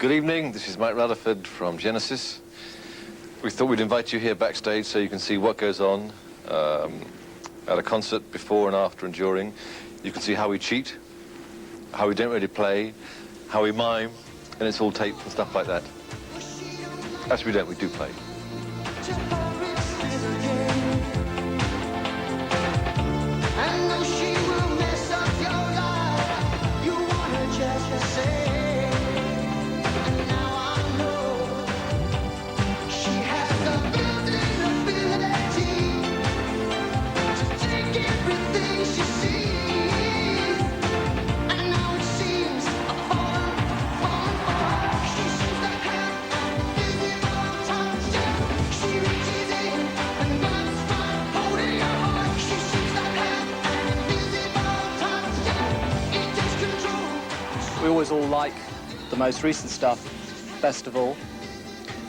Good evening, this is Mike Rutherford from Genesis. We thought we'd invite you here backstage so you can see what goes on at a concert before and after and during. You can see how we cheat, how we don't really play, how we mime, and it's all taped and stuff like that. Actually, we don't, we do play. We always all like the most recent stuff best of all.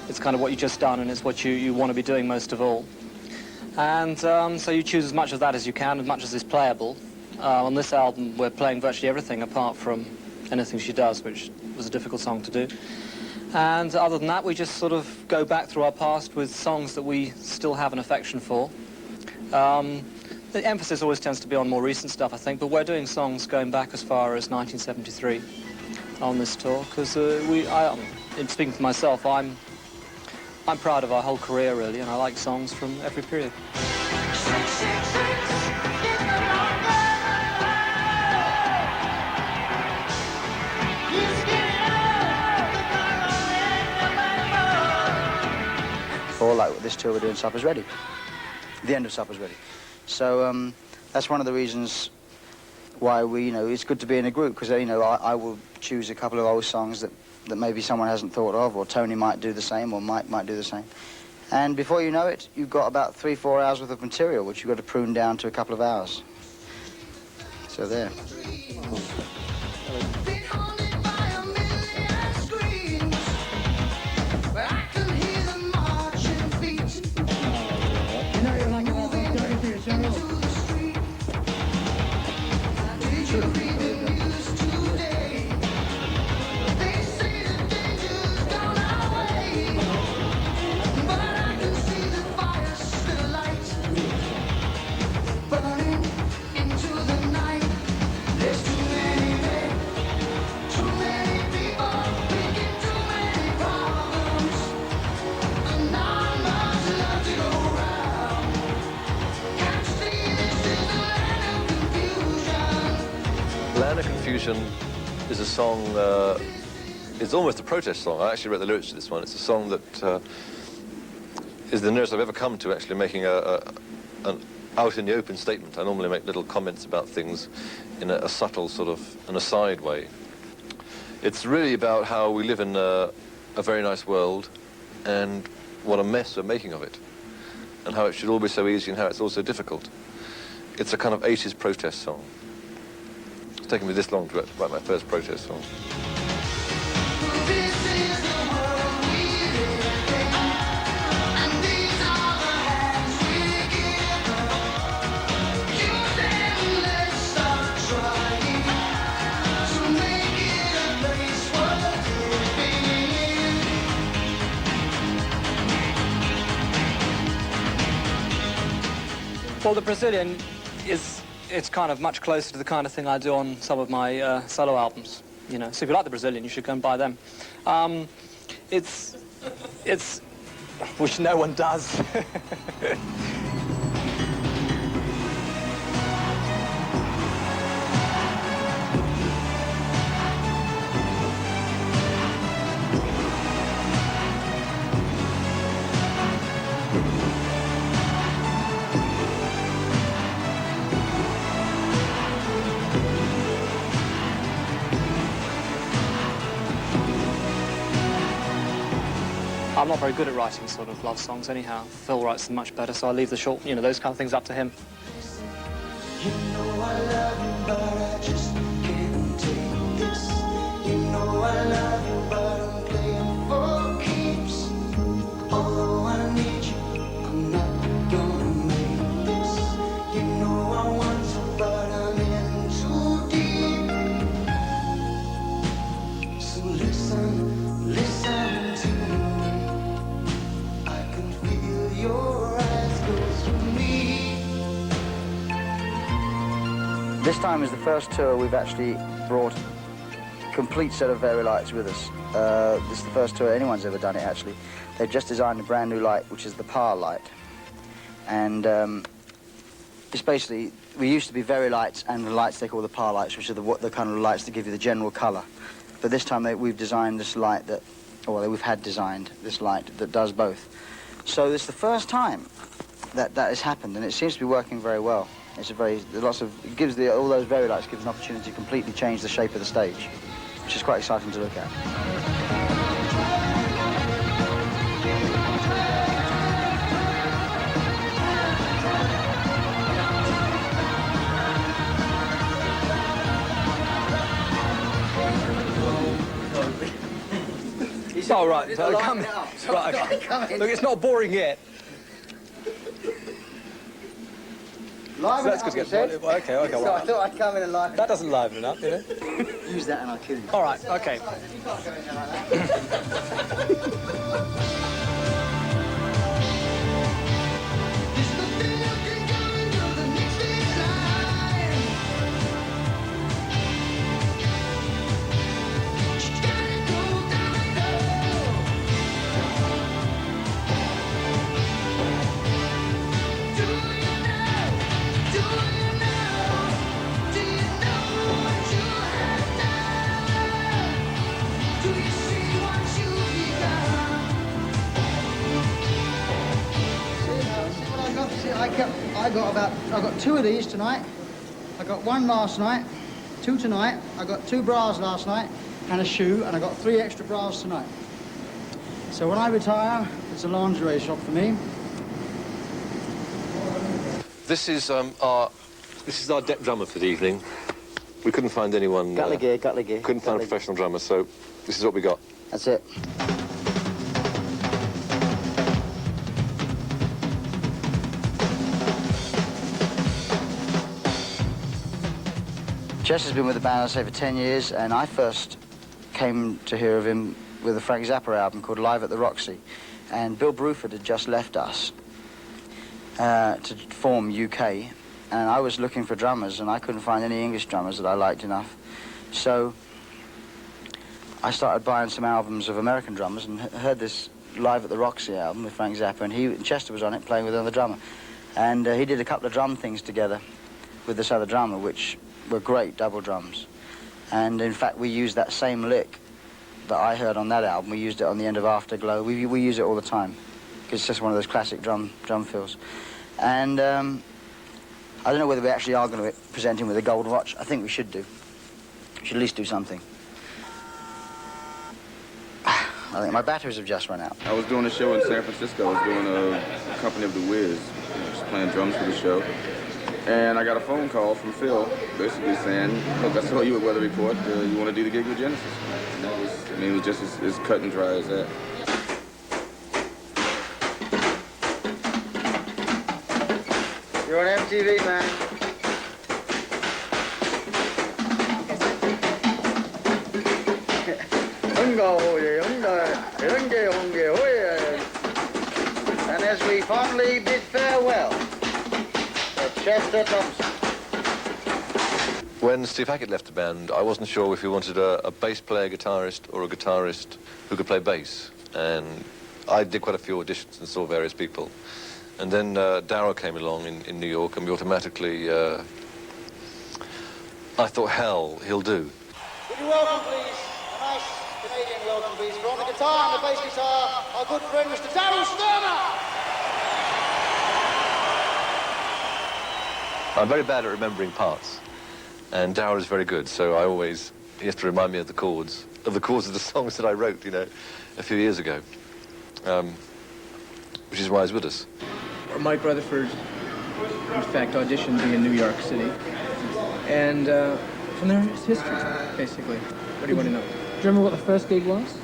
It's kind of what you've just done, and it's what you want to be doing most of all. And so you choose as much of that as you can, as much as is playable. On this album, we're playing virtually everything apart from Anything She Does, which was a difficult song to do. And other than that, we just sort of go back through our past with songs that we still have an affection for. The emphasis always tends to be on more recent stuff, I think, but we're doing songs going back as far as 1973 on this tour, because in speaking for myself, I'm proud of our whole career, really, and I like songs from every period. Or like this tour we're doing, Supper's Ready. The end of Supper's Ready. So that's one of the reasons why it's good to be in a group, because I will choose a couple of old songs that maybe someone hasn't thought of, or Tony might do the same, or Mike might do the same. And before you know it, you've got about 3-4 hours worth of material, which you've got to prune down to a couple of hours. So there. Land of Confusion is a song, it's almost a protest song. I actually wrote the lyrics to this one. It's a song that is the nearest I've ever come to actually making an out-in-the-open statement. I normally make little comments about things in a subtle sort of an aside way. It's really about how we live in a very nice world and what a mess we're making of it, and how it should all be so easy and how it's all so difficult. It's a kind of 80s protest song. It's taken me this long to write my first protest song. Well, the Brazilian it's kind of much closer to the kind of thing I do on some of my solo albums, So if you like the Brazilian, you should go and buy them. It's which no one does. I'm not very good at writing sort of love songs anyhow. Phil writes them much better, so I leave the short, those kind of things up to him. You know I love you, but I just can't take this. You know I love you, but I'm playing for keeps. Although I need you, I'm not gonna make this. You know I want you, but I'm in too deep. So listen. This time is the first tour we've actually brought a complete set of Vari lights with us. This is the first tour anyone's ever done it, actually. They've just designed a brand new light, which is the Power Light. And it's basically, we used to be Vari lights and the lights they call the Power Lights, which are the kind of lights that give you the general colour. But this time we've designed this light that, or we've had designed this light that does both. So it's the first time that has happened, and it seems to be working very well. It's it gives all those Vari lights gives an opportunity to completely change the shape of the stage, which is quite exciting to look at. It's all right. So come, right, okay. Look, it's not boring yet. Liven So that's good to get. Okay, So I well, thought I'd come in and liven that doesn't liven it up, you know. Use that and I'll kill you. All right, okay. I got 2 of these tonight. I got 1 last night, 2 tonight. I got 2 bras last night and a shoe, and I got 3 extra bras tonight. So when I retire, it's a lingerie shop for me. This is our deck drummer for the evening. We couldn't find anyone. Gallagher. Couldn't find a professional drummer, so this is what we got. That's it. Jess has been with the band, I'd say, for 10 years, and I first came to hear of him with a Frank Zappa album called Live at the Roxy. And Bill Bruford had just left us to form UK, and I was looking for drummers, and I couldn't find any English drummers that I liked enough. So I started buying some albums of American drummers and heard this Live at the Roxy album with Frank Zappa, and Chester was on it playing with another drummer. And he did a couple of drum things together with this other drummer, which were great double drums. And in fact, we used that same lick that I heard on that album. We used it on the end of Afterglow. We use it all the time, because it's just one of those classic drum fills. And I don't know whether we actually are going to present him with a gold watch. I think we should do. We should at least do something. I think my batteries have just run out. I was doing a show in San Francisco. I was doing a Company of the Wiz, just playing drums for the show. And I got a phone call from Phil, basically saying, look, I saw you at Weather Report. You want to do the gig with Genesis? And that was, I mean, it was just as cut and dry as that. You're on MTV, man. And as we fondly bid farewell, Chester Thompson. When Steve Hackett left the band, I wasn't sure if he wanted a bass player guitarist or a guitarist who could play bass. And I did quite a few auditions and saw various people. And then Darrow came along in New York, and we automatically, I thought, hell, he'll do. Would you welcome, please, a nice Canadian welcome, please, for on the guitar and the bass guitar, our good friend, Mr. Darrow Sterner! I'm very bad at remembering parts, and Darryl is very good, so he has to remind me of the chords of the songs that I wrote, you know, a few years ago, which is why he's with us. Mike Rutherford, in fact, auditioned me in New York City, and from there, it's history, basically. What do you want to know? Do you remember what the first gig was?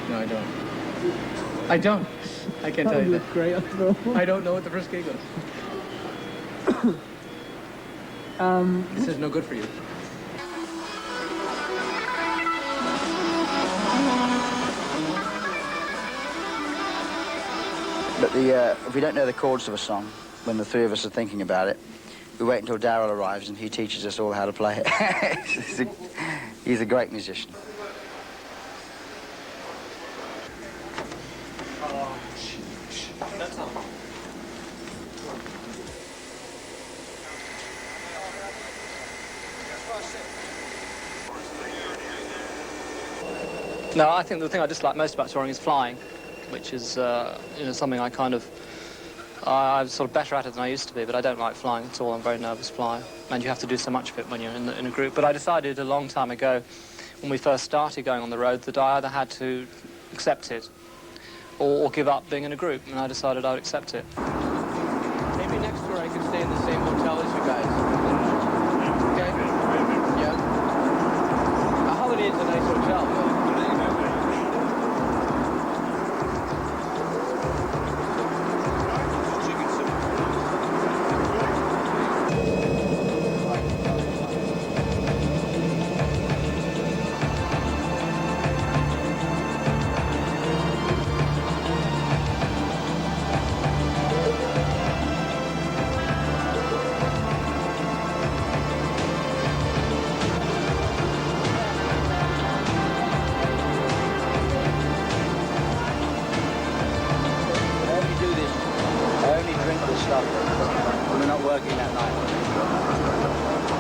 No, I don't. I don't. I can't tell you that. Great, I don't know what the first gig was. This is no good for you. But if we don't know the chords of a song, when the 3 of us are thinking about it, we wait until Darryl arrives and he teaches us all how to play it. He's a great musician. No, I think the thing I dislike most about touring is flying, which is you know, something I kind of... I'm sort of better at it than I used to be, but I don't like flying at all. I'm a very nervous flyer, and you have to do so much of it when you're in a group. But I decided a long time ago, when we first started going on the road, that I either had to accept it or give up being in a group, and I decided I would accept it. Maybe next tour I could stay in the same hotel as you guys. Okay? Yeah. A Holiday Inn's a nice hotel, though. When we're not working that night.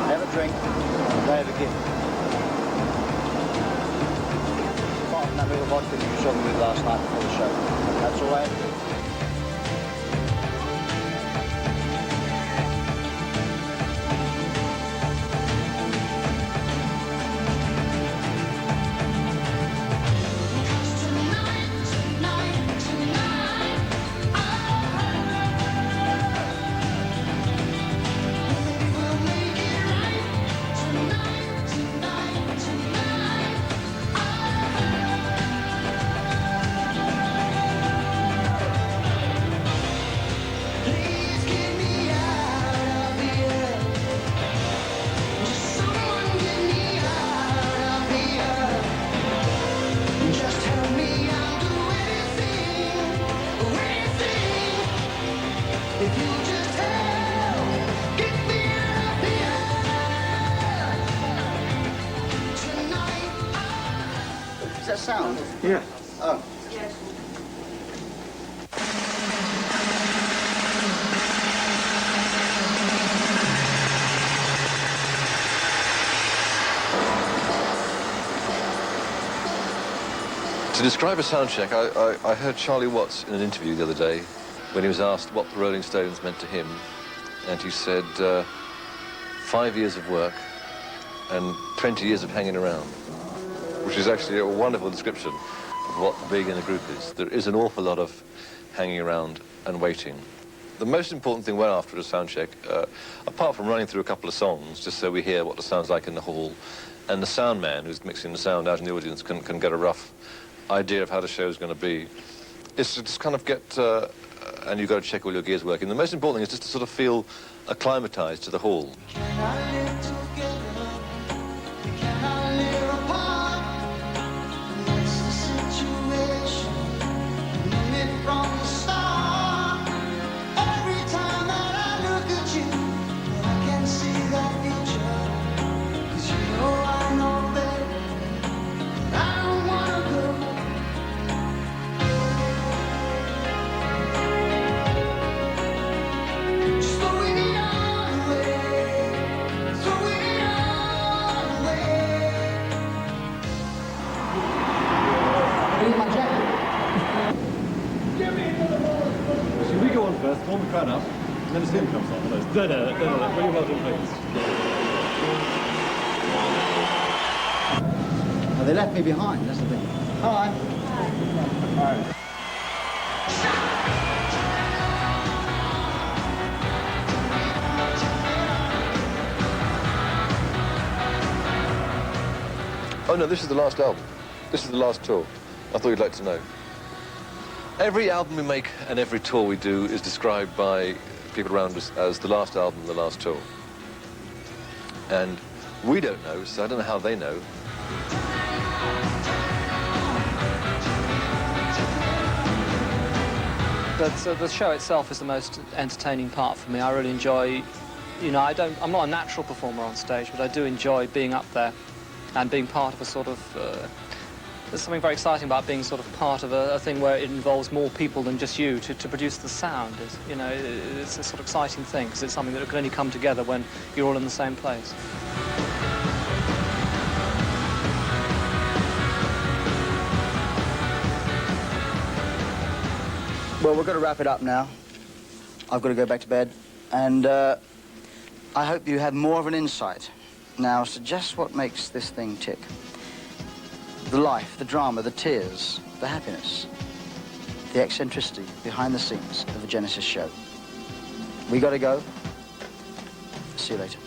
Never drink, never give. Apart from that little vodka you saw me with last night before the show. That's all I ever do. Does that sound? Yeah. Oh. To describe a sound check, I heard Charlie Watts in an interview the other day when he was asked what the Rolling Stones meant to him, and he said 5 years of work and 20 years of hanging around, which is actually a wonderful description of what being in a group is. There is an awful lot of hanging around and waiting. The most important thing we're after at a sound check, apart from running through a couple of songs, just so we hear what the sound's like in the hall, and the sound man who's mixing the sound out in the audience can get a rough idea of how the show's going to be, is to just kind of get, and you've got to check all your gears working. The most important thing is just to sort of feel acclimatized to the hall. First, warm the crowd up, and then the steam comes on. Really well done, please. Oh, they left me behind, that's the thing. Hi. Hi. Oh no, this is the last album. This is the last tour. I thought you'd like to know. Every album we make and every tour we do is described by people around us as the last album, the last tour. And we don't know, so I don't know how they know. But the show itself is the most entertaining part for me. I really enjoy You know, I'm not a natural performer on stage, but I do enjoy being up there and being part of a sort of... there's something very exciting about being sort of part of a thing where it involves more people than just you to produce the sound. You know, it's a sort of exciting thing because it's something that can only come together when you're all in the same place. Well, we're going to wrap it up now. I've got to go back to bed. And I hope you have more of an insight now as to just what makes this thing tick. The life, the drama, the tears, the happiness, the eccentricity behind the scenes of the Genesis show. We got to go. See you later.